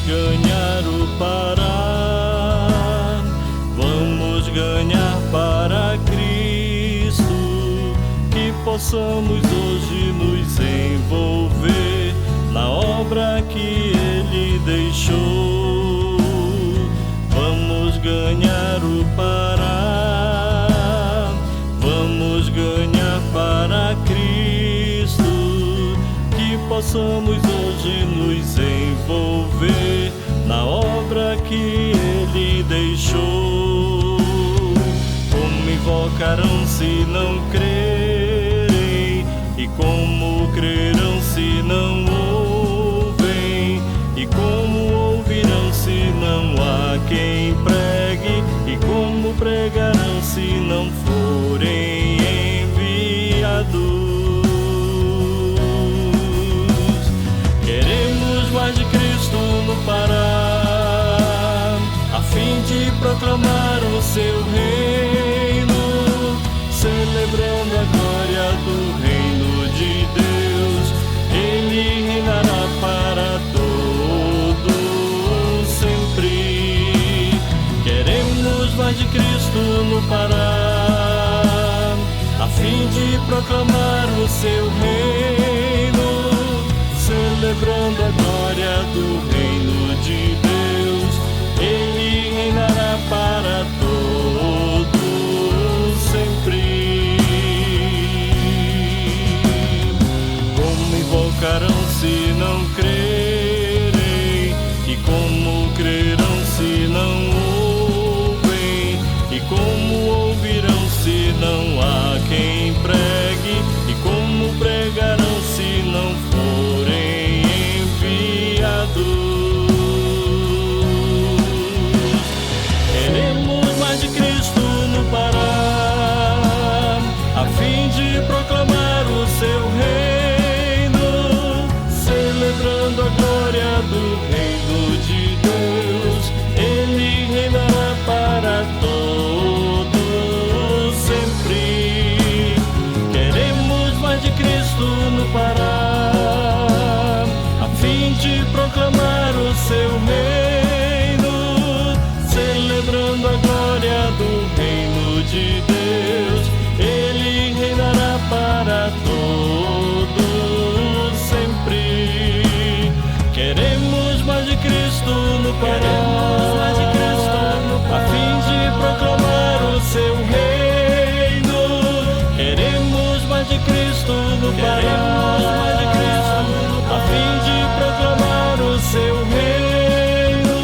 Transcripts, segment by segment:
ganhar o Pará, vamos ganhar para Cristo, que possamos hoje nos envolver na obra que Ele deixou. Vamos ganhar o Pará, vamos ganhar para Cristo, que possamos hoje nos envolver na obra que Ele deixou. Como invocarão se não crerem? E como crerão se não ouvem? E como ouvirão se não há quem pregue? E como pregarão se não forem enviados? Queremos mais de Cristo no Pará, a fim de proclamar o seu reino, celebrando a glória do reino de Deus. Ele reinará para todos sempre. Queremos mais de Cristo no Pará, a fim de proclamar o seu reino, celebrando a glória do reino de Deus. Ele reinará para todos sempre. Como invocarão se não crerem? E como crerão se não ouvem? E como ouvirão se não há quem pregue? E como pregarão se não forem enviados? Queremos mais de Cristo no Pará, a fim de proclamar o seu reino, celebrando a glória do reino de Deus. Ele reinará para todos sempre. Queremos mais de Cristo no Pará, a fim de proclamar o seu reino, celebrando a glória do reino de Deus. Ele reinará para todos sempre. Queremos mais de Cristo no Pará, a fim de proclamar o seu reino. Queremos mais de Cristo no Pará, a fim de proclamar o seu reino.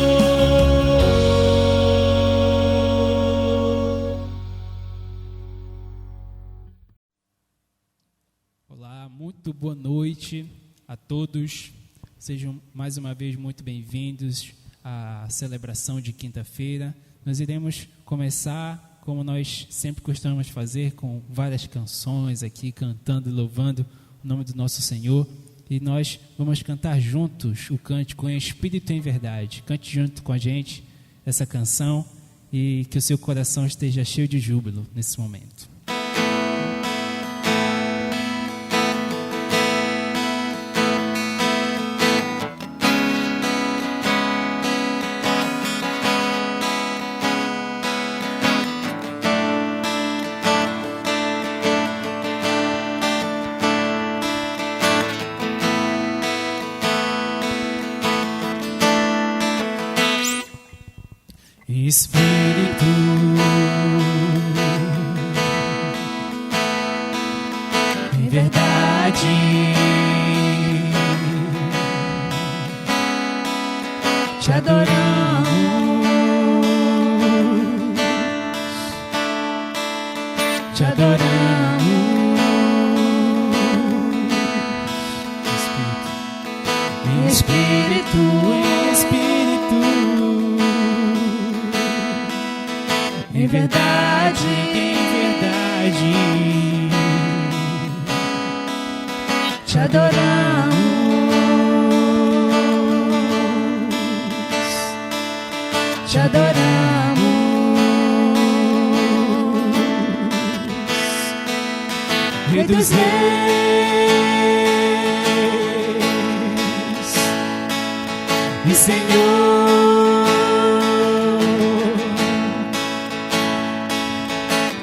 Olá, muito boa noite a todos. Sejam mais uma vez muito bem-vindos à celebração de quinta-feira. Nós iremos começar, como nós sempre costumamos fazer, com várias canções aqui, cantando e louvando o nome do nosso Senhor. E nós vamos cantar juntos o cântico Em Espírito e em Verdade. Cante junto com a gente essa canção e que o seu coração esteja cheio de júbilo nesse momento. Espírito, em verdade, te adoramos, te adoramos. Em espírito, em espírito, em verdade, te adoramos, te adoramos. Rei dos reis, Senhor,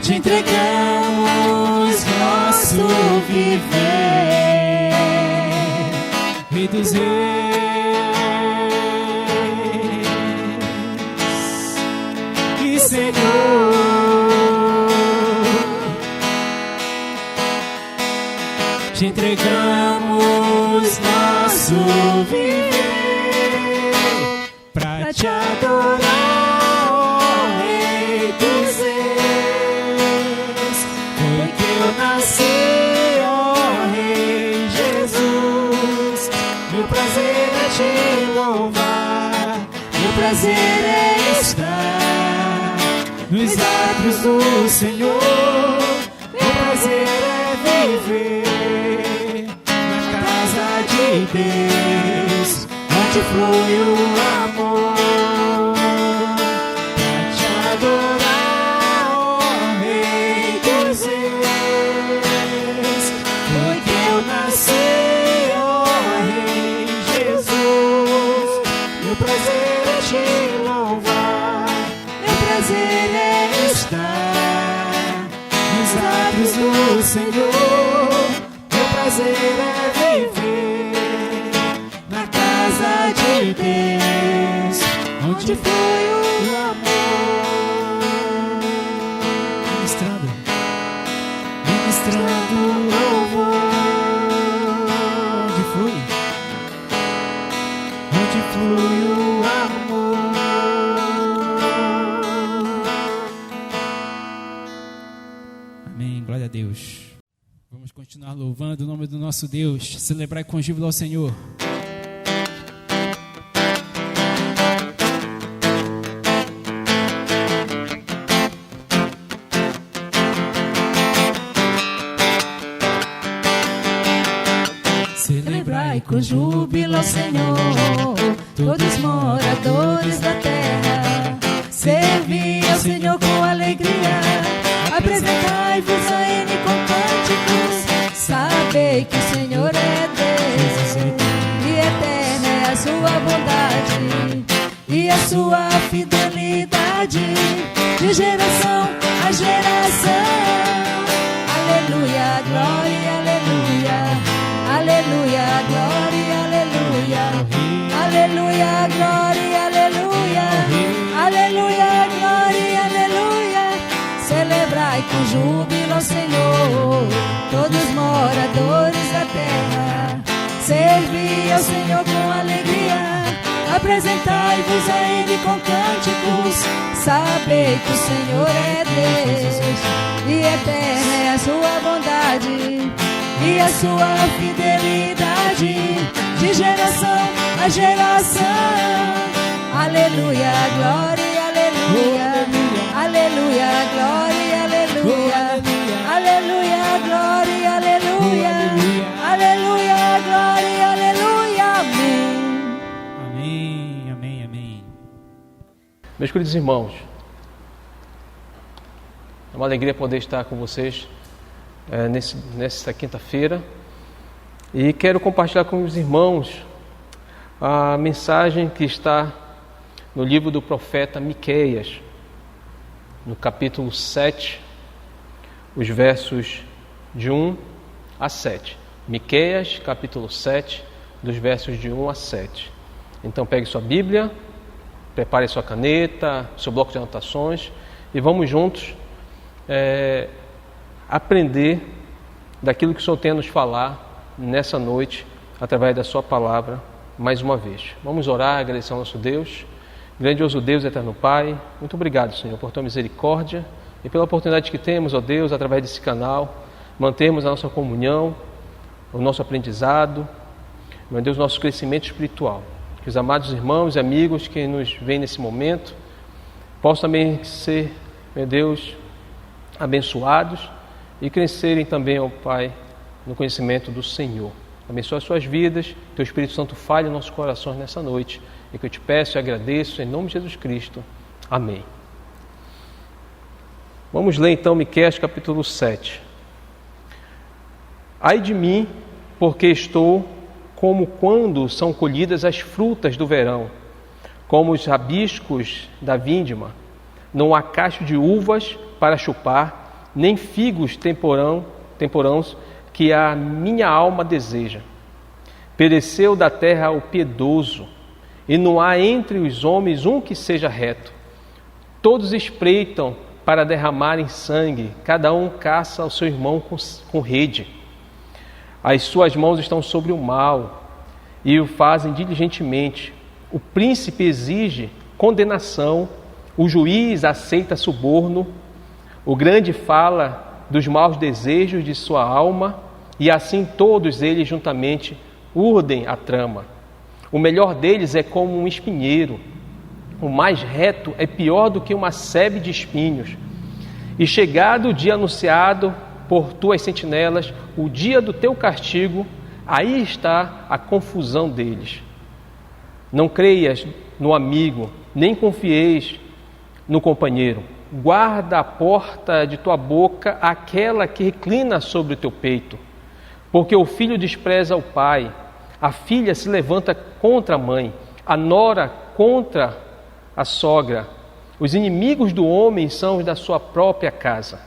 te entregamos nosso viver, Rei dos Reis, e Senhor, te entregamos nosso viver pra te adorar, ó Rei dos Reis. Foi que eu nasci, ó Rei Jesus. Meu prazer é te louvar, meu prazer é estar nos atos do Senhor. Meu prazer é viver na casa de Deus, onde flui o amor, pra te adorar, ó Rei dos Reis. Foi que eu nasci, ó Rei Jesus. Meu prazer é te louvar, meu prazer é estar nos atos do Senhor. Meu prazer é viver na casa de Deus, onde foi o amor. Ministrando louvor, onde flui o amor. Amém, glória a Deus. Vamos continuar louvando o nome do nosso Deus, celebrar com júbilo ao Senhor. Celebrai com júbilo ao Senhor, todos moradores da terra. Servi ao Senhor com alegria, apresentai-vos a Ele com cânticos. Sabei que o Senhor é Deus, e eterna é a sua bondade, e a sua fidelidade, de geração a geração. Aleluia, glória, aleluia. Aleluia, glória, aleluia. Aleluia, glória, aleluia. Aleluia, glória, aleluia. Celebrai com júbilo ao Senhor, todos moradores da terra. Servi ao Senhor com alegria, apresentai-vos a Ele com cânticos. Sabei que o Senhor é Deus, e eterna é a sua bondade, e a sua fidelidade, de geração a geração. Aleluia, glória, aleluia. Aleluia, glória, aleluia. Aleluia, glória, aleluia. Aleluia, glória, aleluia. Amém. Amém, amém, amém. Meus queridos irmãos, é uma alegria poder estar com vocês nesta quinta-feira, e quero compartilhar com os irmãos a mensagem que está no livro do profeta Miqueias, no capítulo 7, os versos de 1 a 7. Miqueias, capítulo 7, dos versos de 1 a 7. Então pegue sua Bíblia, prepare sua caneta, seu bloco de anotações, e vamos juntos aprender daquilo que o Senhor tem a nos falar nessa noite, através da sua palavra, mais uma vez. Vamos orar, agradecer ao nosso Deus. Grandioso Deus, eterno Pai, muito obrigado, Senhor, por tua misericórdia e pela oportunidade que temos, ó Deus, através desse canal, mantermos a nossa comunhão, o nosso aprendizado, meu Deus, nosso crescimento espiritual. Que os amados irmãos e amigos que nos veem nesse momento possam também ser, meu Deus, abençoados e crescerem também, ó Pai, no conhecimento do Senhor. Abençoa as suas vidas, teu Espírito Santo fale em nossos corações nessa noite, e que eu te peço e agradeço em nome de Jesus Cristo. Amém. Vamos ler então Miqueias capítulo 7. Ai de mim, porque estou como quando são colhidas as frutas do verão, como os rabiscos da vindima. Não há cacho de uvas para chupar, nem figos temporãos que a minha alma deseja. Pereceu da terra o piedoso, e não há entre os homens um que seja reto. Todos espreitam para derramarem sangue, cada um caça o seu irmão com rede. As suas mãos estão sobre o mal, e o fazem diligentemente. O príncipe exige condenação, o juiz aceita suborno, o grande fala dos maus desejos de sua alma, e assim todos eles juntamente urdem a trama. O melhor deles é como um espinheiro, o mais reto é pior do que uma sebe de espinhos. E chegado o dia anunciado por tuas sentinelas, o dia do teu castigo, aí está a confusão deles. Não creias no amigo, nem confieis no companheiro. Guarda a porta de tua boca aquela que reclina sobre o teu peito, porque o filho despreza o pai, a filha se levanta contra a mãe, a nora contra a sogra. Os inimigos do homem são os da sua própria casa.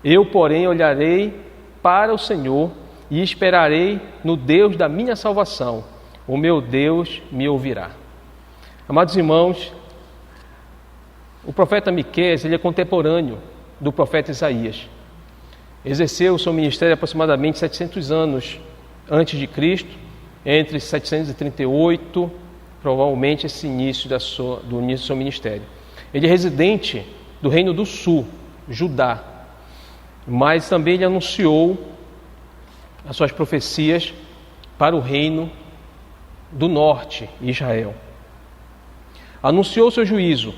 Eu, porém, olharei para o Senhor e esperarei no Deus da minha salvação. O meu Deus me ouvirá. Amados irmãos, o profeta Miqueias, ele é contemporâneo do profeta Isaías. Exerceu o seu ministério aproximadamente 700 anos antes de Cristo, entre 738, provavelmente esse início do início do seu ministério. Ele é residente do Reino do Sul, Judá, mas também ele anunciou as suas profecias para o Reino do Norte, Israel. Anunciou o seu juízo,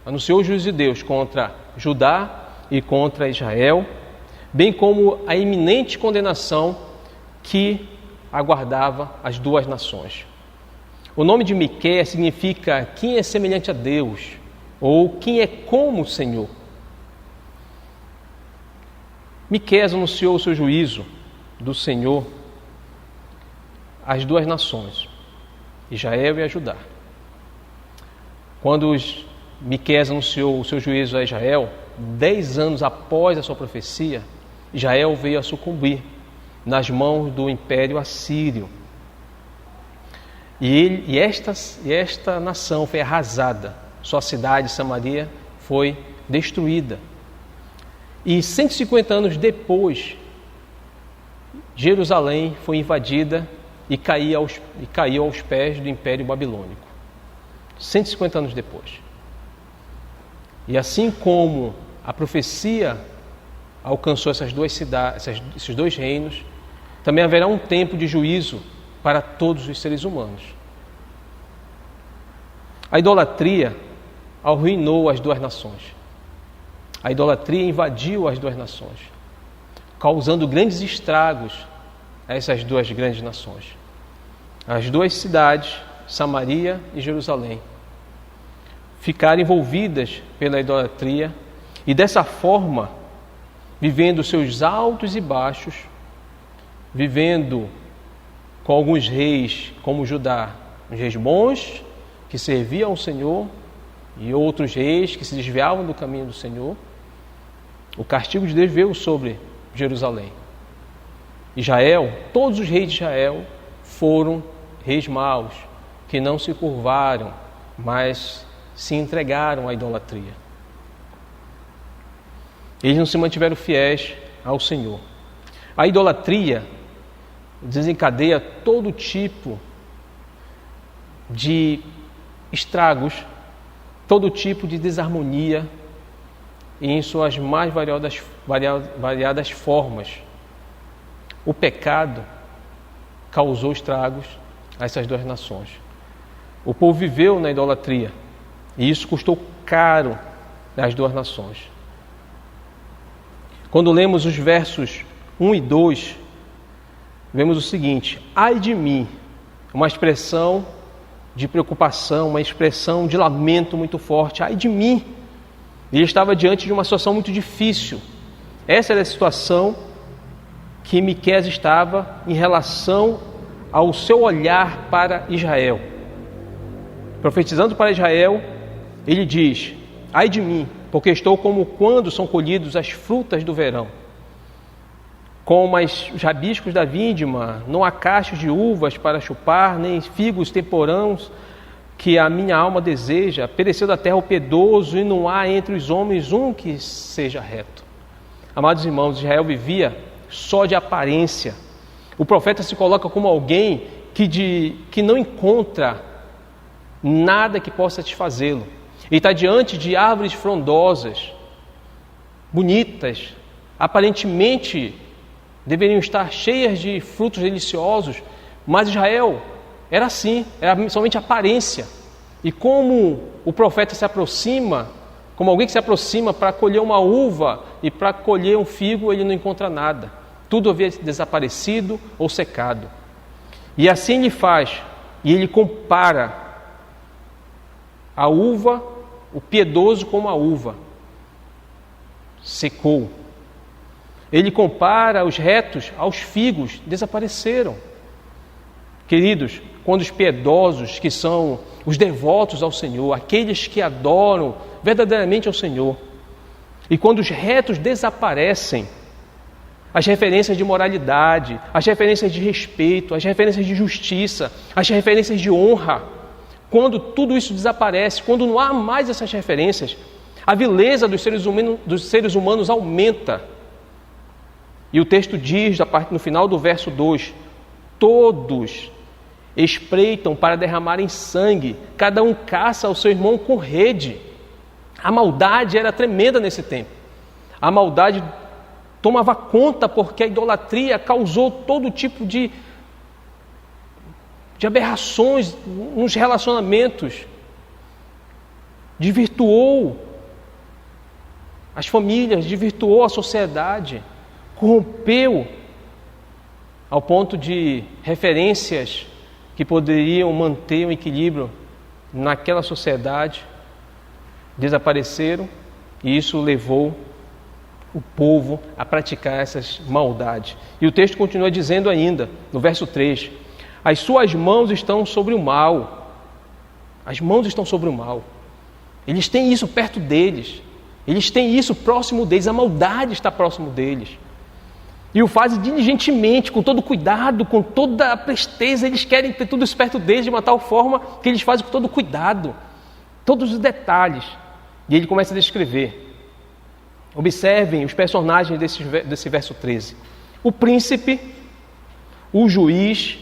anunciou o juízo de Deus contra Judá e contra Israel, bem como a iminente condenação que aguardava as duas nações. O nome de Miqueias significa quem é semelhante a Deus, ou quem é como o Senhor. Miqueias anunciou o seu juízo do Senhor às duas nações, Israel e a Judá. Quando Miqueias anunciou o seu juízo a Israel, 10 anos após a sua profecia, Israel veio a sucumbir nas mãos do Império Assírio. E esta nação foi arrasada, sua cidade, Samaria, foi destruída. E 150 anos depois, Jerusalém foi invadida e caiu aos pés do Império Babilônico. 150 anos depois. E assim como a profecia alcançou essas duas cidades, esses dois reinos, também haverá um tempo de juízo para todos os seres humanos. A idolatria arruinou as duas nações. A idolatria invadiu as duas nações, causando grandes estragos a essas duas grandes nações. As duas cidades, Samaria e Jerusalém, ficaram envolvidas pela idolatria e dessa forma, vivendo seus altos e baixos, vivendo com alguns reis como Judá, os reis bons que serviam ao Senhor e outros reis que se desviavam do caminho do Senhor. O castigo de Deus veio sobre Jerusalém. Israel, todos os reis de Israel foram reis maus, que não se curvaram, mas se entregaram à idolatria. Eles não se mantiveram fiéis ao Senhor. A idolatria desencadeia todo tipo de estragos, todo tipo de desarmonia e em suas mais variadas formas. O pecado causou estragos a essas duas nações. O povo viveu na idolatria e isso custou caro às duas nações. Quando lemos os versos 1 e 2, vemos o seguinte: ai de mim, uma expressão de preocupação, uma expressão de lamento muito forte. Ai de mim! Ele estava diante de uma situação muito difícil. Essa era a situação que Miqueias estava em relação ao seu olhar para Israel. profetizando para Israel, ele diz: ai de mim, porque estou como quando são colhidos as frutas do verão. Como os rabiscos da vindima, não há cachos de uvas para chupar, nem figos temporãos que a minha alma deseja. Pereceu da terra o piedoso, e não há entre os homens um que seja reto. Amados irmãos, Israel vivia só de aparência. O profeta se coloca como alguém que não encontra nada que possa satisfazê-lo. Ele está diante de árvores frondosas, bonitas, aparentemente deveriam estar cheias de frutos deliciosos, mas Israel era assim, era somente aparência. E como o profeta se aproxima, como alguém que se aproxima para colher uma uva e para colher um figo, ele não encontra nada. Tudo havia desaparecido ou secado. E assim ele faz, e ele compara a uva, o piedoso como a uva. Secou. Ele compara os retos aos figos, desapareceram. Queridos, quando os piedosos, que são os devotos ao Senhor, aqueles que adoram verdadeiramente ao Senhor, e quando os retos desaparecem, as referências de moralidade, as referências de respeito, as referências de justiça, as referências de honra, quando tudo isso desaparece, quando não há mais essas referências, a vileza dos seres humanos aumenta. E o texto diz, no final do verso 2, todos espreitam para derramarem sangue, cada um caça o seu irmão com rede. A maldade era tremenda nesse tempo. A maldade tomava conta porque a idolatria causou todo tipo de aberrações nos relacionamentos, desvirtuou as famílias, desvirtuou a sociedade, corrompeu ao ponto de referências que poderiam manter um equilíbrio naquela sociedade desapareceram, e isso levou o povo a praticar essas maldades. E o texto continua dizendo ainda, no verso 3, as suas mãos estão sobre o mal. As mãos estão sobre o mal. Eles têm isso perto deles. Eles têm isso próximo deles. A maldade está próximo deles. E o fazem diligentemente, com todo cuidado, com toda a presteza. Eles querem ter tudo isso perto deles de uma tal forma que eles fazem com todo cuidado. Todos os detalhes. E ele começa a descrever. Observem os personagens desse verso 13. O príncipe, o juiz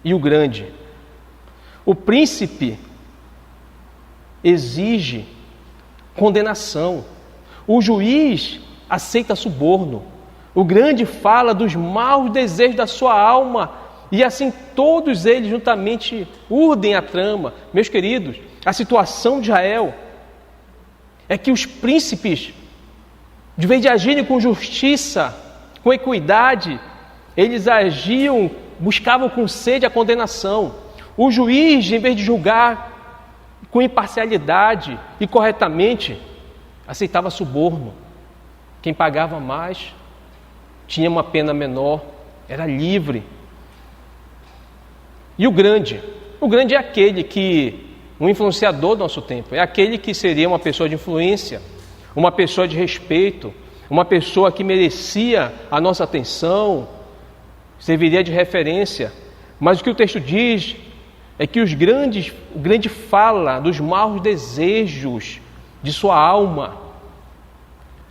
e o grande. O príncipe exige condenação. O juiz aceita suborno. O grande fala dos maus desejos da sua alma. E assim todos eles juntamente urdem a trama. Meus queridos, a situação de Israel é que os príncipes, de vez de agirem com justiça, com equidade, eles agiam, buscavam com sede a condenação. O juiz, em vez de julgar com imparcialidade e corretamente, aceitava suborno. Quem pagava mais tinha uma pena menor, era livre. E o grande é aquele que, um influenciador do nosso tempo, é aquele que seria uma pessoa de influência, uma pessoa de respeito, uma pessoa que merecia a nossa atenção, serviria de referência. Mas o que o texto diz é que o grande fala dos maus desejos de sua alma.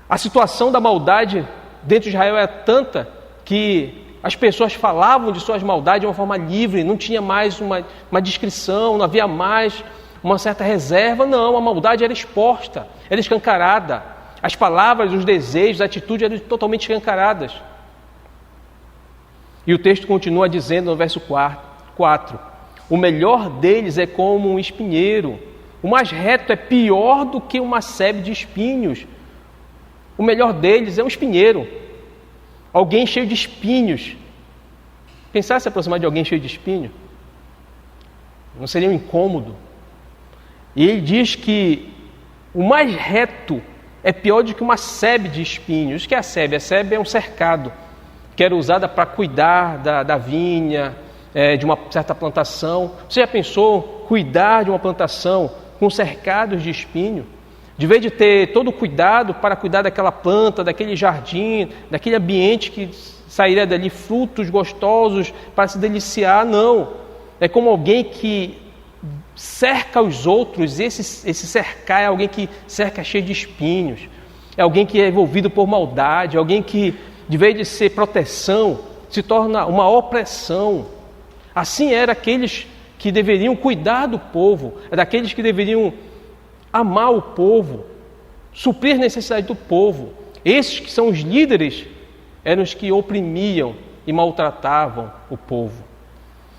A situação da maldade dentro de Israel era tanta que as pessoas falavam de suas maldades de uma forma livre, não tinha mais uma descrição, não havia mais uma certa reserva, não, a maldade era exposta, era escancarada. As palavras, os desejos, a atitude eram totalmente escancaradas. E o texto continua dizendo no verso 4, o melhor deles é como um espinheiro, o mais reto é pior do que uma sebe de espinhos. O melhor deles é um espinheiro, alguém cheio de espinhos. Pensar se aproximar de alguém cheio de espinho não seria um incômodo? E ele diz que o mais reto é pior do que uma sebe de espinhos. O que é a sebe? A sebe é um cercado que era usada para cuidar da vinha, de uma certa plantação. Você já pensou cuidar de uma plantação com cercados de espinho? De vez de ter todo o cuidado para cuidar daquela planta, daquele jardim, daquele ambiente que sairia dali frutos gostosos para se deliciar, não. É como alguém que cerca os outros. Esse cercar é alguém que cerca cheio de espinhos. É alguém que é envolvido por maldade, é alguém que, de vez de ser proteção, se torna uma opressão. Assim eram aqueles que deveriam cuidar do povo, daqueles que deveriam amar o povo, suprir a necessidade do povo. Esses que são os líderes eram os que oprimiam e maltratavam o povo.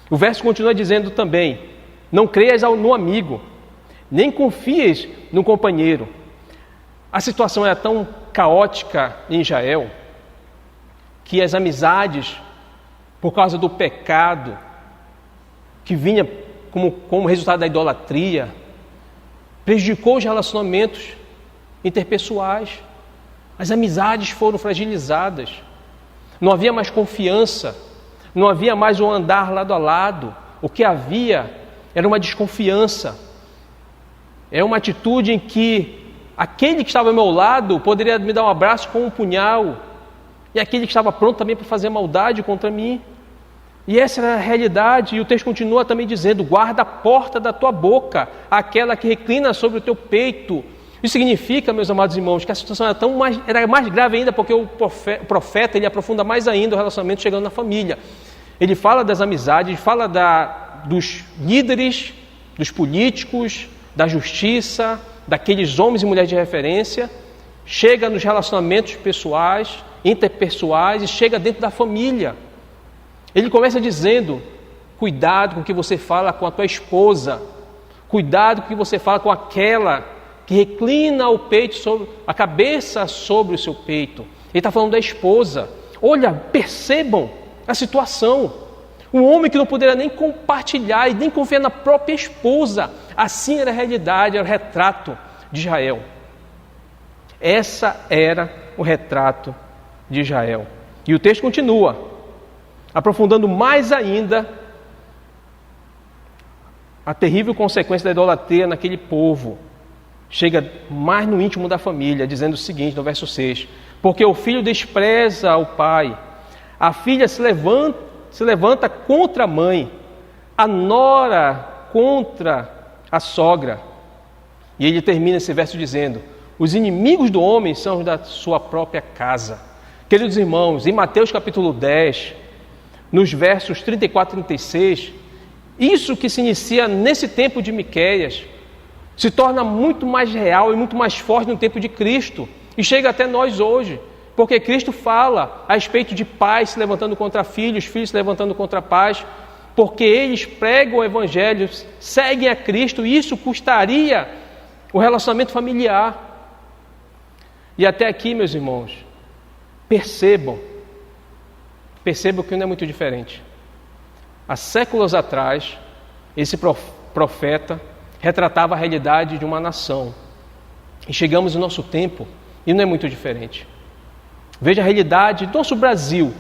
O verso continua dizendo também: não creias no amigo, nem confies no companheiro. A situação era tão caótica em Israel que as amizades, por causa do pecado que vinha como resultado da idolatria, prejudicou os relacionamentos interpessoais. As amizades foram fragilizadas. Não havia mais confiança, não havia mais um andar lado a lado. O que havia era uma desconfiança. É uma atitude em que aquele que estava ao meu lado poderia me dar um abraço com um punhal, e aquele que estava pronto também para fazer maldade contra mim. E essa era a realidade. E o texto continua também dizendo: guarda a porta da tua boca, aquela que reclina sobre o teu peito. Isso significa, meus amados irmãos, que a situação era mais grave ainda, porque o profeta ele aprofunda mais ainda o relacionamento chegando na família. Ele fala das amizades, ele fala dos líderes, dos políticos, da justiça, daqueles homens e mulheres de referência, chega nos relacionamentos pessoais, interpessoais, e chega dentro da família. Ele começa dizendo: cuidado com o que você fala com a tua esposa, cuidado com o que você fala com aquela que reclina o peito sobre a cabeça sobre o seu peito. Ele está falando da esposa. Olha, percebam a situação. Um homem que não poderia nem compartilhar e nem confiar na própria esposa. Assim era a realidade, era o retrato de Israel. Essa era o retrato de Israel. E o texto continua, aprofundando mais ainda a terrível consequência da idolatria naquele povo. Chega mais no íntimo da família, dizendo o seguinte, no verso 6: porque o filho despreza o pai, a filha se levanta contra a mãe, a nora contra a sogra. E ele termina esse verso dizendo: os inimigos do homem são os da sua própria casa. Queridos irmãos, em Mateus capítulo 10, nos versos 34 e 36, isso que se inicia nesse tempo de Miqueias se torna muito mais real e muito mais forte no tempo de Cristo, e chega até nós hoje, porque Cristo fala a respeito de pais se levantando contra filhos, filhos se levantando contra pais, porque eles pregam o Evangelho, seguem a Cristo, e isso custaria o relacionamento familiar. E até aqui, meus irmãos, percebam que não é muito diferente. Há séculos atrás, esse profeta retratava a realidade de uma nação. E chegamos no nosso tempo e não é muito diferente. Veja a realidade do nosso Brasil.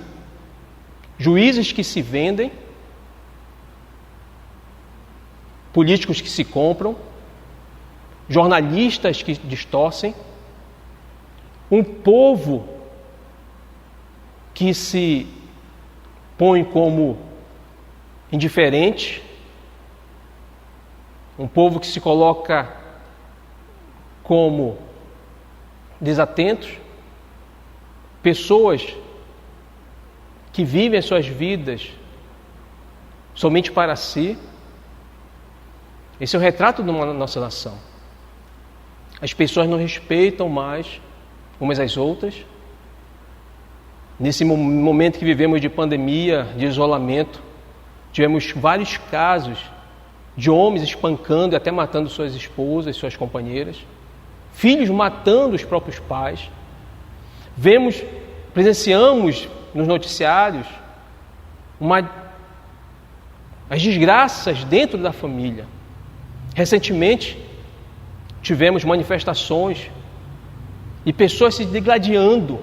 Juízes que se vendem, políticos que se compram, jornalistas que distorcem, um povo que se põe como indiferente, um povo que se coloca como desatentos, pessoas que vivem as suas vidas somente para si. Esse é o retrato de uma nossa nação. As pessoas não respeitam mais umas às outras. Nesse momento que vivemos de pandemia, de isolamento, tivemos vários casos de homens espancando e até matando suas esposas, suas companheiras, filhos matando os próprios pais. Presenciamos nos noticiários as desgraças dentro da família. Recentemente, tivemos manifestações e pessoas se degladiando.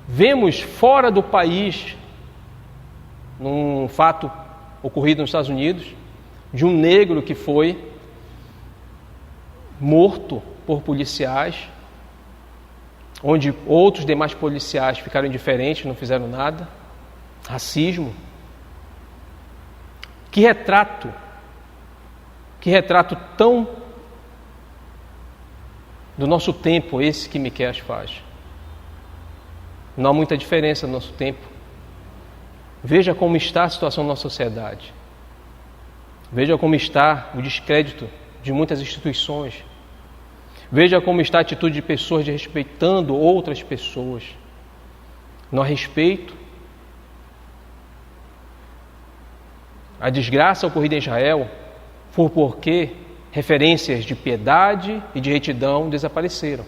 Vemos fora do país num fato ocorrido nos Estados Unidos, de um negro que foi morto por policiais, onde outros demais policiais ficaram indiferentes, não fizeram nada. Racismo. Que retrato tão do nosso tempo esse que Miqueias faz. Não há muita diferença no nosso tempo. Veja como está a situação da nossa sociedade. Veja como está o descrédito de muitas instituições. Veja como está a atitude de pessoas desrespeitando outras pessoas. Não há respeito. A desgraça ocorrida em Israel foi porque referências de piedade e de retidão desapareceram.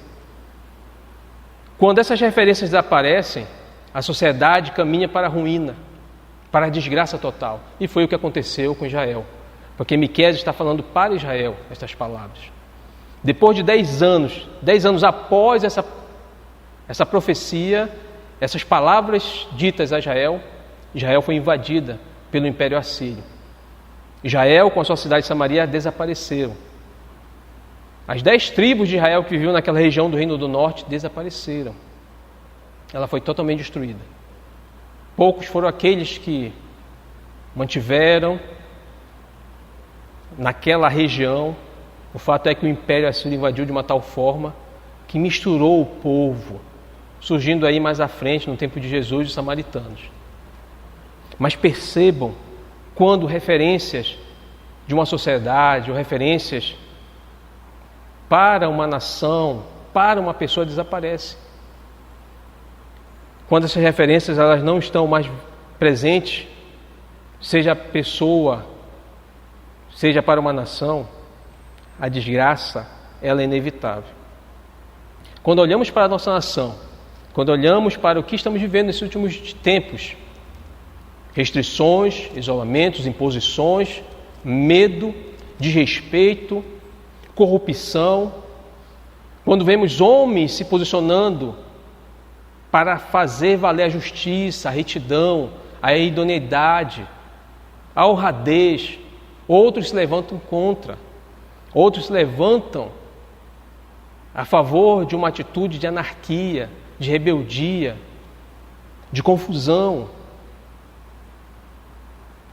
Quando essas referências desaparecem, a sociedade caminha para a ruína, para a desgraça total. E foi o que aconteceu com Israel. Porque Miqueias está falando para Israel estas palavras. Depois de 10 anos após essa profecia, essas palavras ditas a Israel, Israel foi invadida pelo Império Assírio. Israel, com a sua cidade de Samaria, desapareceram. As 10 tribos de Israel que viviam naquela região do Reino do Norte desapareceram. Ela foi totalmente destruída. Poucos foram aqueles que mantiveram naquela região. O fato é que o Império Assírio invadiu de uma tal forma que misturou o povo, surgindo aí mais à frente, no tempo de Jesus, os samaritanos. Mas percebam quando referências de uma sociedade ou referências para uma nação, para uma pessoa desaparecem. Quando essas referências elas não estão mais presentes, seja a pessoa, seja para uma nação, a desgraça ela é inevitável. Quando olhamos para a nossa nação, quando olhamos para o que estamos vivendo nesses últimos tempos, restrições, isolamentos, imposições, medo, desrespeito, corrupção. Quando vemos homens se posicionando para fazer valer a justiça, a retidão, a idoneidade, a honradez, outros se levantam contra, outros se levantam a favor de uma atitude de anarquia, de rebeldia, de confusão.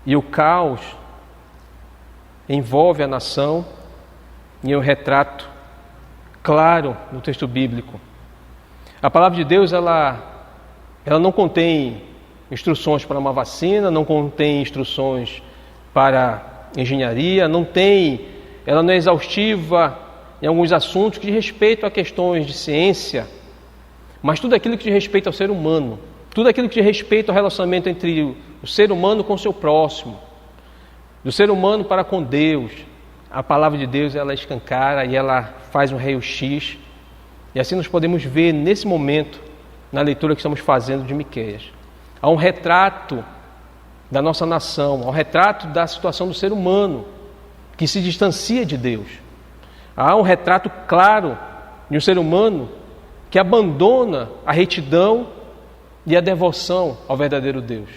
E o caos envolve a nação e é um retrato claro no texto bíblico. A palavra de Deus, ela não contém instruções para uma vacina, não contém instruções para engenharia, ela não é exaustiva em alguns assuntos que diz respeito a questões de ciência, mas tudo aquilo que diz respeito ao ser humano, tudo aquilo que diz respeito ao relacionamento entre o ser humano com o seu próximo, do ser humano para com Deus, a palavra de Deus ela escancara e ela faz um raio-x. E assim nós podemos ver nesse momento, na leitura que estamos fazendo de Miqueias, há um retrato da nossa nação, há um retrato da situação do ser humano que se distancia de Deus. Há um retrato claro de um ser humano que abandona a retidão e a devoção ao verdadeiro Deus.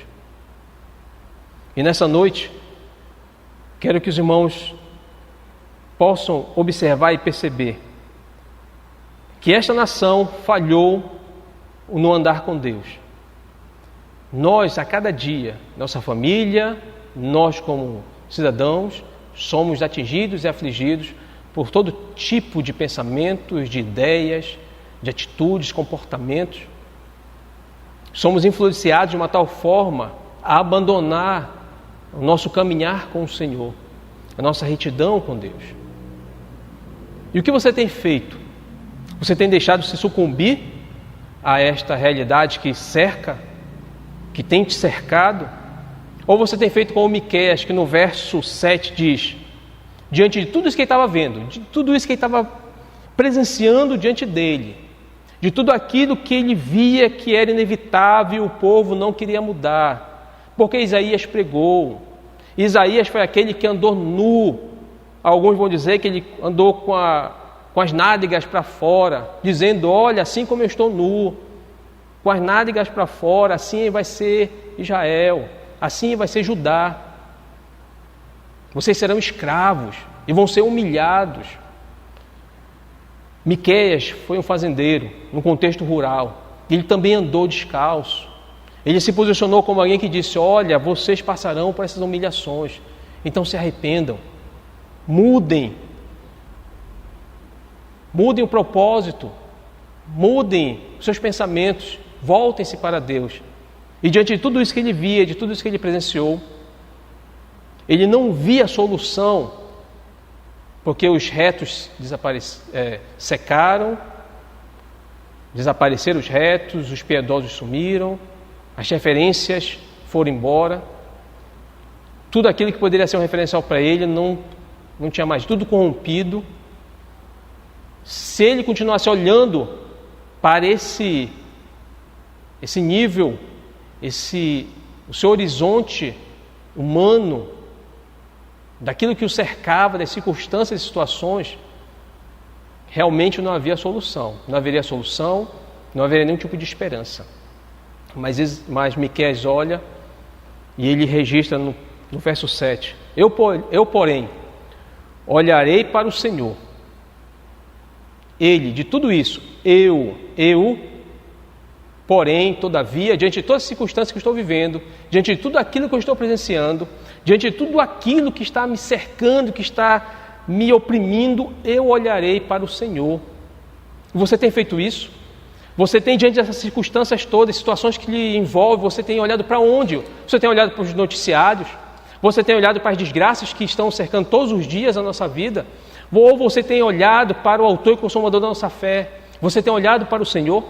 E nessa noite, quero que os irmãos possam observar e perceber que esta nação falhou no andar com Deus. Nós, a cada dia, nossa família, nós como cidadãos, somos atingidos e afligidos por todo tipo de pensamentos, de ideias, de atitudes, comportamentos. Somos influenciados de uma tal forma a abandonar o nosso caminhar com o Senhor, a nossa retidão com Deus. E o que você tem feito? Você tem deixado se sucumbir a esta realidade que cerca, que tem te cercado? Ou você tem feito como Miqueias, que no verso 7 diz, diante de tudo isso que ele estava vendo, de tudo isso que ele estava presenciando diante dele, de tudo aquilo que ele via que era inevitável, o povo não queria mudar, porque Isaías pregou. Isaías foi aquele que andou nu. Alguns vão dizer que ele andou com as nádegas para fora, dizendo, olha, assim como eu estou nu, com as nádegas para fora, assim vai ser Israel. assim vai ser Judá. Vocês serão escravos e vão ser humilhados. Miqueias foi um fazendeiro, num contexto rural. Ele também andou descalço. Ele se posicionou como alguém que disse: olha, vocês passarão por essas humilhações, então se arrependam, mudem o propósito, mudem os seus pensamentos, voltem-se para Deus. E diante de tudo isso que ele via, de tudo isso que ele presenciou, ele não via solução, porque os retos secaram, desapareceram os retos, os piedosos sumiram, as referências foram embora, tudo aquilo que poderia ser um referencial para ele não tinha mais, tudo corrompido. Se ele continuasse olhando para esse nível, o seu horizonte humano, daquilo que o cercava, das circunstâncias e situações, realmente não havia solução. Não haveria solução, não haveria nenhum tipo de esperança. Mas Miqueias olha e ele registra no verso 7: Eu, porém, olharei para o Senhor. Ele, de tudo isso, porém, todavia, diante de todas as circunstâncias que eu estou vivendo, diante de tudo aquilo que eu estou presenciando, diante de tudo aquilo que está me cercando, que está me oprimindo, eu olharei para o Senhor. Você tem feito isso? Você tem, diante dessas circunstâncias todas, situações que lhe envolvem, você tem olhado para onde? Você tem olhado para os noticiários? Você tem olhado para as desgraças que estão cercando todos os dias a nossa vida? Ou você tem olhado para o autor e consumador da nossa fé? Você tem olhado para o Senhor?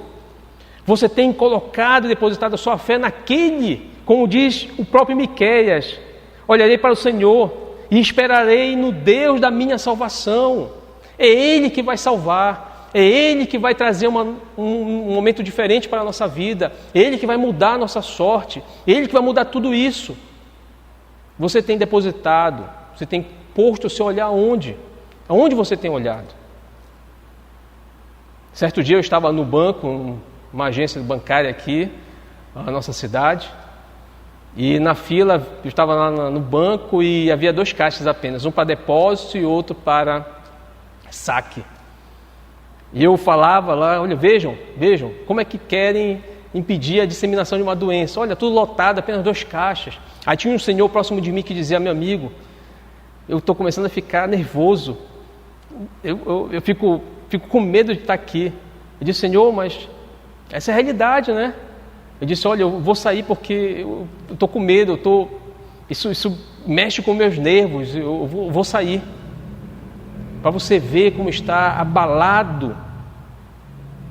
Você tem colocado e depositado a sua fé naquele, como diz o próprio Miqueias: olharei para o Senhor e esperarei no Deus da minha salvação. É Ele que vai salvar. É Ele que vai trazer um momento diferente para a nossa vida. É Ele que vai mudar a nossa sorte. É Ele que vai mudar tudo isso. Você tem depositado, você tem posto o seu olhar aonde? Aonde você tem olhado? Certo dia eu estava no banco, uma agência bancária aqui, na nossa cidade, e na fila eu estava lá no banco e havia 2 caixas apenas, um para depósito e outro para saque. E eu falava lá: olha, vejam, como é que querem impedir a disseminação de uma doença. Olha, tudo lotado, apenas 2 caixas. Aí tinha um senhor próximo de mim que dizia: meu amigo, eu estou começando a ficar nervoso. Eu fico com medo de estar aqui. Eu disse: Senhor, mas essa é a realidade, né? Eu disse: olha, eu vou sair porque eu estou com medo, isso mexe com meus nervos, eu vou sair. Para você ver como está abalado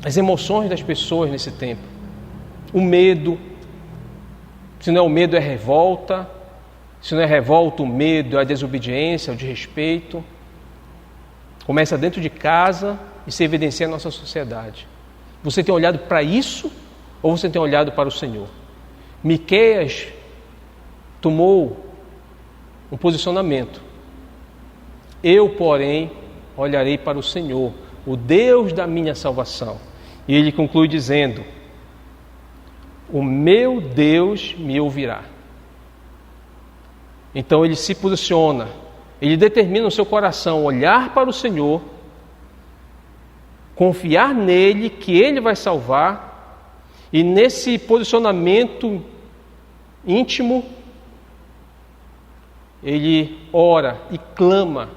as emoções das pessoas nesse tempo. O medo, se não é o medo, é revolta. Se não é revolta, o medo é a desobediência, o desrespeito. Começa dentro de casa e se evidencia na nossa sociedade. Você tem olhado para isso ou você tem olhado para o Senhor? Miqueias tomou um posicionamento. Eu, porém, olharei para o Senhor, o Deus da minha salvação. E ele conclui dizendo: o meu Deus me ouvirá. Então ele se posiciona, ele determina no seu coração olhar para o Senhor, confiar nele, que ele vai salvar, e nesse posicionamento íntimo, ele ora e clama,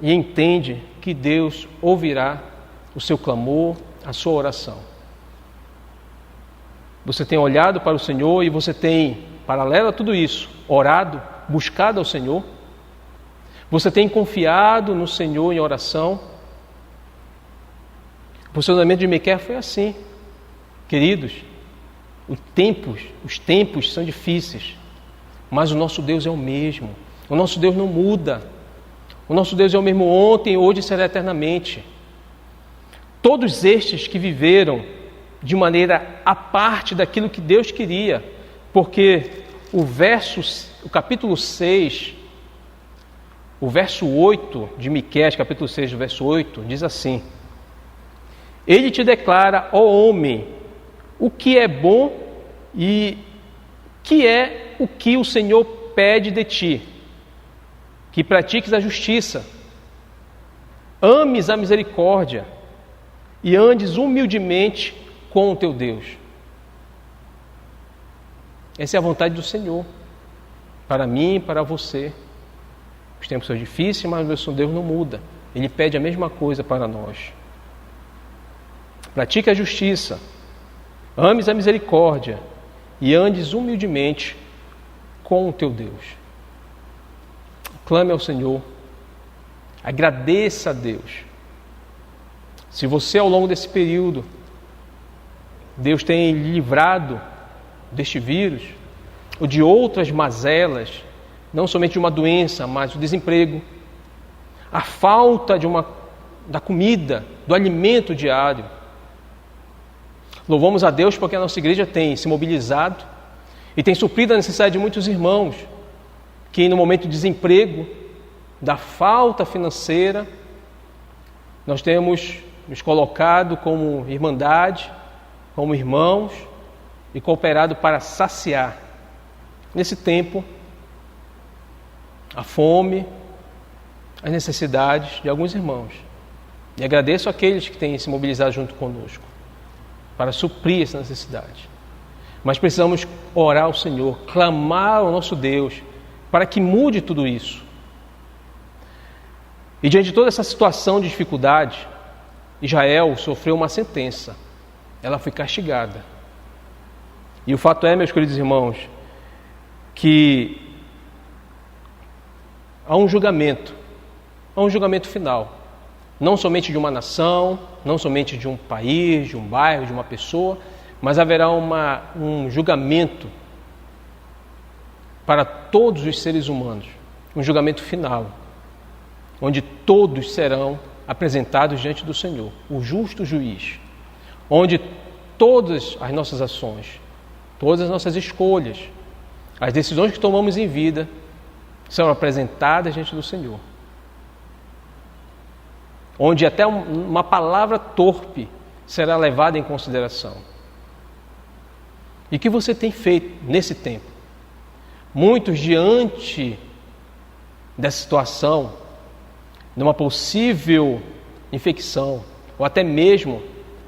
e entende que Deus ouvirá o seu clamor, a sua oração. Você tem olhado para o Senhor e você tem, paralelo a tudo isso, orado, buscado ao Senhor? Você tem confiado no Senhor em oração? O posicionamento de Miqueias foi assim. Queridos, os tempos são difíceis, mas o nosso Deus é o mesmo. O nosso Deus não muda. O nosso Deus é o mesmo ontem, hoje e será eternamente. Todos estes que viveram de maneira à parte daquilo que Deus queria, porque o capítulo 6, o verso 8 de Miqueias, capítulo 6, verso 8, diz assim: Ele te declara, ó homem, o que é bom e que é o que o Senhor pede de ti? Que pratiques a justiça, ames a misericórdia e andes humildemente com o teu Deus. Essa é a vontade do Senhor, para mim e para você. Os tempos são difíceis, mas o nosso Deus não muda. Ele pede a mesma coisa para nós. Pratique a justiça, ames a misericórdia e andes humildemente com o teu Deus. Clame ao Senhor, agradeça a Deus. Se você ao longo desse período, Deus tem lhe livrado deste vírus, ou de outras mazelas, não somente de uma doença, mas o desemprego, a falta da comida, do alimento diário. Louvamos a Deus porque a nossa igreja tem se mobilizado e tem suprido a necessidade de muitos irmãos que no momento de desemprego, da falta financeira, nós temos nos colocado como irmandade, como irmãos e cooperado para saciar nesse tempo a fome, as necessidades de alguns irmãos. E agradeço àqueles que têm se mobilizado junto conosco para suprir essa necessidade. Mas precisamos orar ao Senhor, clamar ao nosso Deus para que mude tudo isso. E diante de toda essa situação de dificuldade, Israel sofreu uma sentença. Ela foi castigada. E o fato é, meus queridos irmãos, que há um julgamento final. Não somente de uma nação, não somente de um país, de um bairro, de uma pessoa, mas haverá um julgamento para todos os seres humanos. Um julgamento final, onde todos serão apresentados diante do Senhor, o justo juiz, onde todas as nossas ações, todas as nossas escolhas, as decisões que tomamos em vida serão apresentadas diante do Senhor. Onde até uma palavra torpe será levada em consideração. E o que você tem feito nesse tempo? Muitos, diante dessa situação, numa possível infecção, ou até mesmo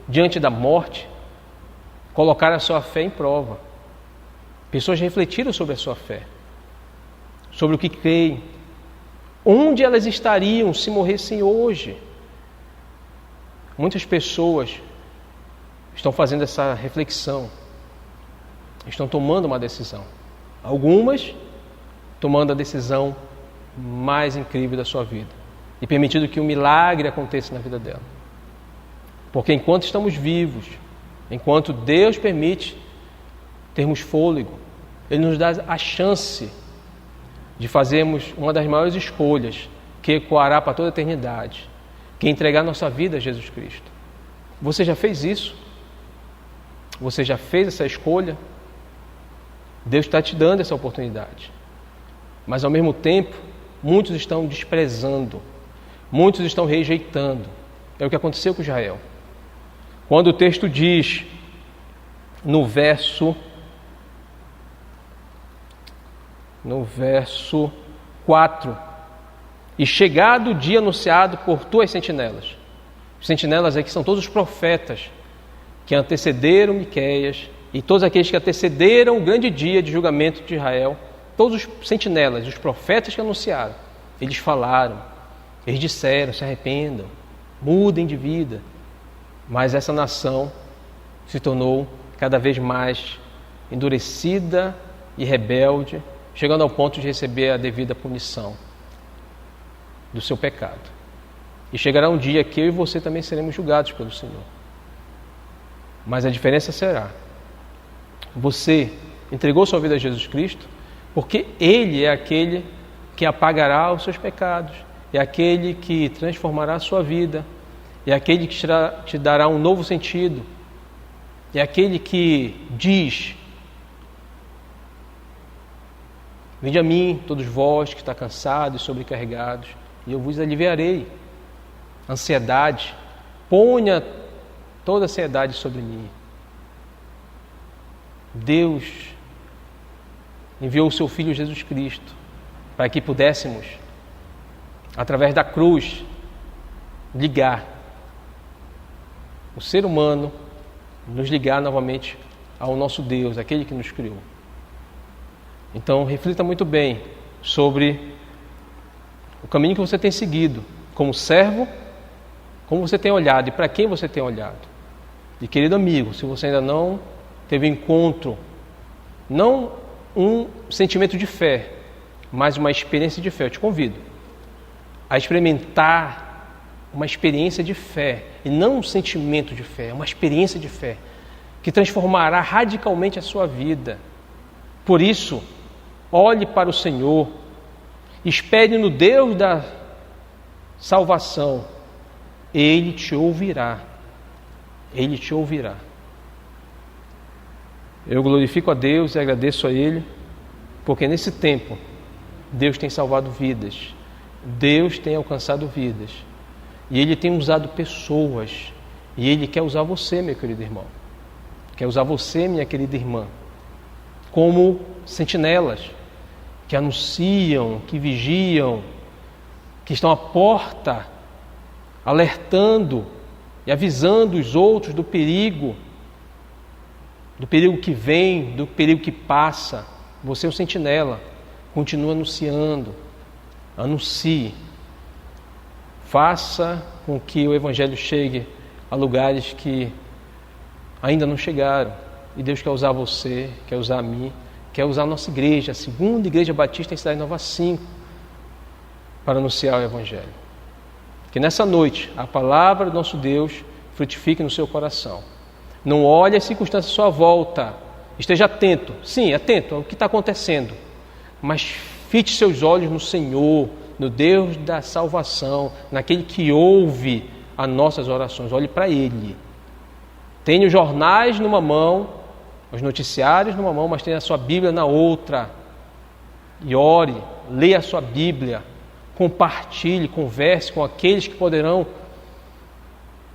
diante da morte, colocaram a sua fé em prova. Pessoas refletiram sobre a sua fé, sobre o que creem, onde elas estariam se morressem hoje. Muitas pessoas estão fazendo essa reflexão, estão tomando uma decisão. Algumas tomando a decisão mais incrível da sua vida e permitindo que um milagre aconteça na vida dela. Porque enquanto estamos vivos, enquanto Deus permite termos fôlego, Ele nos dá a chance de fazermos uma das maiores escolhas que ecoará para toda a eternidade, que é entregar nossa vida a Jesus Cristo. Você já fez isso? Você já fez essa escolha? Deus está te dando essa oportunidade. Mas ao mesmo tempo, muitos estão desprezando, muitos estão rejeitando. É o que aconteceu com Israel. Quando o texto diz, no verso 4, e chegado o dia anunciado por tuas sentinelas. Os sentinelas aqui são todos os profetas que antecederam Miqueias e todos aqueles que antecederam o grande dia de julgamento de Israel. Todos os sentinelas, os profetas que anunciaram, eles falaram, eles disseram, se arrependam, mudem de vida. Mas essa nação se tornou cada vez mais endurecida e rebelde, chegando ao ponto de receber a devida punição do seu pecado. E chegará um dia que eu e você também seremos julgados pelo Senhor. Mas a diferença será: você entregou sua vida a Jesus Cristo, porque Ele é aquele que apagará os seus pecados, é aquele que transformará a sua vida, é aquele que te dará um novo sentido, é aquele que diz: vinde a mim, todos vós que estáis cansados e sobrecarregados, e eu vos aliviarei. Ansiedade, ponha toda a ansiedade sobre mim. Deus enviou o seu Filho Jesus Cristo para que pudéssemos, através da cruz, ligar o ser humano, nos ligar novamente ao nosso Deus, aquele que nos criou. Então, reflita muito bem sobre o caminho que você tem seguido como servo, como você tem olhado e para quem você tem olhado. E, querido amigo, se você ainda não teve encontro, não um sentimento de fé, mas uma experiência de fé, eu te convido a experimentar uma experiência de fé, e não um sentimento de fé, uma experiência de fé, que transformará radicalmente a sua vida. Por isso, olhe para o Senhor, espere no Deus da salvação, Ele te ouvirá, Ele te ouvirá. Eu glorifico a Deus e agradeço a Ele, porque nesse tempo, Deus tem salvado vidas, Deus tem alcançado vidas, e Ele tem usado pessoas, e Ele quer usar você, meu querido irmão, quer usar você, minha querida irmã, como sentinelas, que anunciam, que vigiam, que estão à porta, alertando e avisando os outros do perigo que vem, do perigo que passa. Você é um sentinela, continua anunciando, anuncie, faça com que o Evangelho chegue a lugares que ainda não chegaram, e Deus quer usar você, quer usar a mim, quer usar a nossa igreja, a segunda igreja batista em Cidade Nova 5, para anunciar o Evangelho. Que nessa noite a palavra do nosso Deus frutifique no seu coração. Não olhe as circunstâncias à sua volta, esteja atento, sim, atento ao que está acontecendo, mas fite seus olhos no Senhor, no Deus da salvação, naquele que ouve as nossas orações. Olhe para Ele. Tenha os jornais numa mão, os noticiários numa mão, mas tenha a sua Bíblia na outra. E ore, leia a sua Bíblia, compartilhe, converse com aqueles que poderão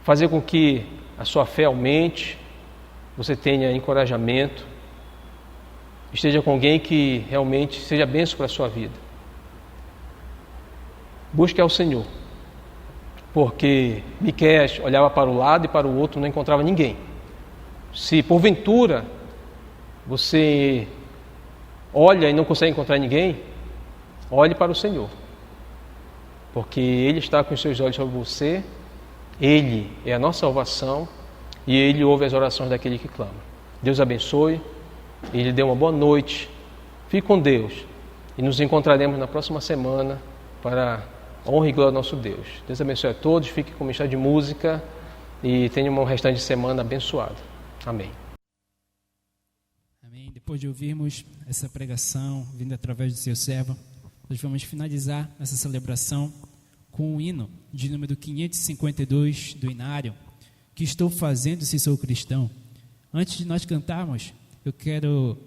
fazer com que a sua fé aumente, você tenha encorajamento, esteja com alguém que realmente seja bênção para a sua vida. Busque ao Senhor, porque Miqueias olhava para o lado e para o outro, não encontrava ninguém. Se porventura você olha e não consegue encontrar ninguém, olhe para o Senhor, porque Ele está com os seus olhos sobre você, Ele é a nossa salvação e Ele ouve as orações daquele que clama. Deus abençoe e lhe dê uma boa noite. Fique com Deus e nos encontraremos na próxima semana para a honra e glória do nosso Deus. Deus abençoe a todos, fique com o Ministério de Música e tenha um restante de semana abençoado. Amém. Amém. Depois de ouvirmos essa pregação vinda através do seu servo, nós vamos finalizar essa celebração com o hino de número 552 do Inário, que estou fazendo se sou cristão. Antes de nós cantarmos, eu quero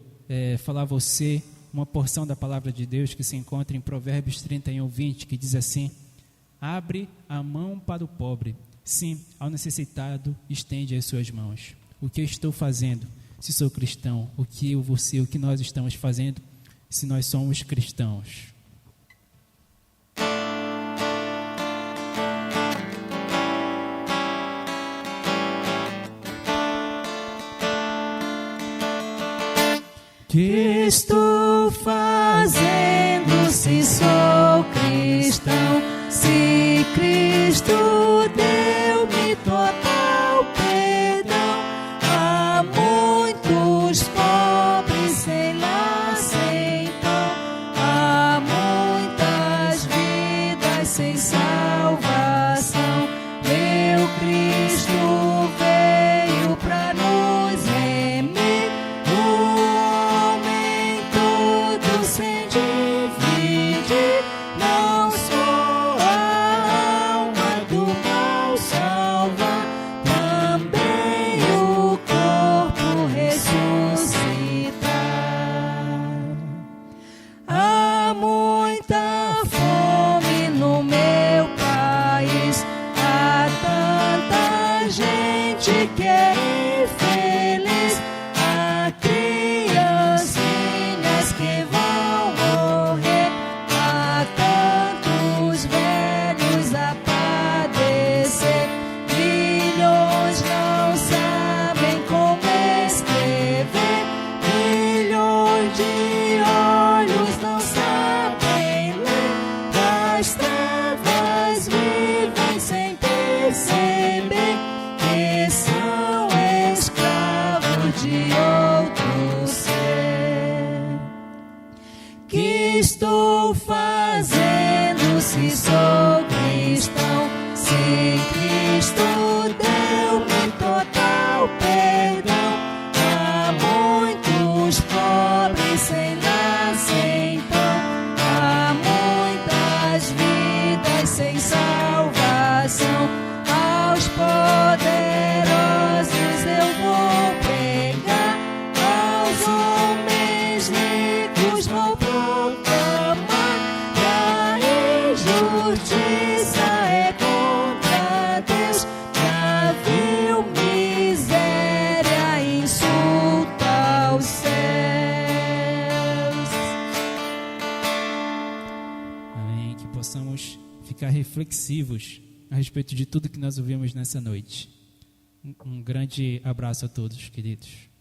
falar a você uma porção da palavra de Deus que se encontra em Provérbios 31:20, que diz assim: abre a mão para o pobre, sim, ao necessitado estende as suas mãos. O que eu estou fazendo se sou cristão? O que você, o que nós estamos fazendo se nós somos cristãos? Que estou fazendo se sou cristão? Se Cristo deu-me total perdão, há muitos pobres ele aceitou, há muitas vidas sem salvação. Meu Cristo veio para nos remir. Não só a alma do mal salva, também o corpo ressuscita. Há muita fome no meu país, há tanta gente que é infeliz, há criancinhas que se sou cristão. Sem Cristo deu-me total perdão. Há muitos pobres sem nascer então. Há muitas vidas sem salvação. Aos poderosos eu vou pregar. Aos homens ricos vou proclamar. Que a injustiça é contra Deus. Que a vil miséria insulta os céus. Amém. Que possamos ficar reflexivos a respeito de tudo que nós ouvimos nessa noite. Um grande abraço a todos, queridos.